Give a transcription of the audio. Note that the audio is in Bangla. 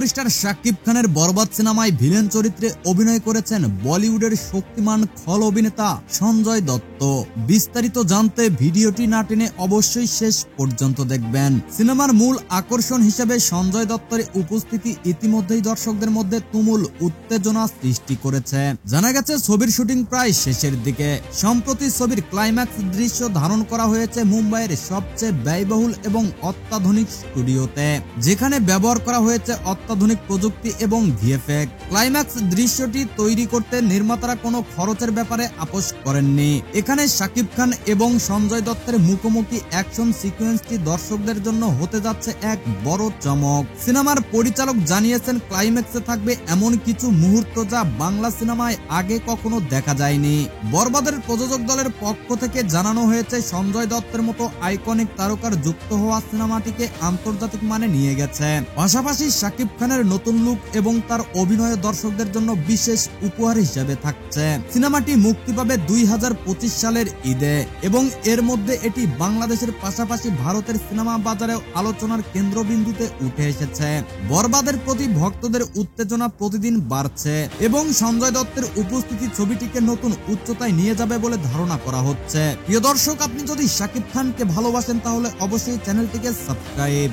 সুপারস্টার শাকিব খানের বরবাদ সিনেমায় ভিলেন চরিত্রে অভিনয় করেছেন বলিউডের শক্তিমান খল অভিনেতা সঞ্জয় দত্ত। বিস্তারিত জানতে ভিডিওটি না টেনে অবশ্যই শেষ পর্যন্ত দেখবেন। সিনেমার মূল আকর্ষণ হিসেবে সঞ্জয় দত্তের উপস্থিতি ইতিমধ্যেই দর্শকদের মধ্যে তুমুল উত্তেজনা সৃষ্টি করেছে। জানা গেছে ছবির শুটিং প্রায় শেষের দিকে। সম্প্রতি ছবির ক্লাইম্যাক্স দৃশ্য ধারণ করা হয়েছে মুম্বাইয়ের সবচেয়ে ব্যয়বহুল এবং অত্যাধুনিক স্টুডিওতে, যেখানে ব্যবহার করা হয়েছে অত্যাধুনিক প্রযুক্তি এবং ভিএফএক্স। ক্লাইম্যাক্স দৃশ্যটি তৈরি করতে নির্মাতারা কোনো খরচের ব্যাপারে আপোষ করেননি। এখানে শাকিব খান এবং সঞ্জয় দত্তের মুখোমুখি অ্যাকশন সিকোয়েন্সটি দর্শকদের জন্য হতে যাচ্ছে এক বড় চমক। সিনেমার পরিচালক জানিয়েছেন, ক্লাইম্যাক্সে থাকবে এমন কিছু মুহূর্ত যা বাংলা সিনেমায় আগে কখনো দেখা যায়নি। বরবাদের প্রযোজক দলের পক্ষ থেকে জানানো হয়েছে, সঞ্জয় দত্তের মতো আইকনিক তারকার যুক্ত হওয়া সিনেমাটিকে আন্তর্জাতিক মানে নিয়ে গেছে। পাশাপাশি শাকিব খানের নতুন লুক এবং তার অভিনয় দর্শকদের জন্য বিশেষ উপহার হিসেবে থাকছে। সিনেমাটি মুক্তি পাবে 2025 সালের ঈদে এবং এর মধ্যে এটি বাংলাদেশের পাশাপাশি ভারতের সিনেমা বাজারেও আলোচনার কেন্দ্রবিন্দুতে উঠে এসেছে। বরবাদের প্রতি ভক্তদের উত্তেজনা প্রতিদিন বাড়ছে এবং সঞ্জয় দত্তের উপস্থিতি ছবিটিকে নতুন উচ্চতায় নিয়ে যাবে বলে ধারণা করা হচ্ছে। প্রিয় দর্শক, আপনি যদি শাকিব খানকে ভালোবাসেন তাহলে অবশ্যই চ্যানেলটিকে সাবস্ক্রাইব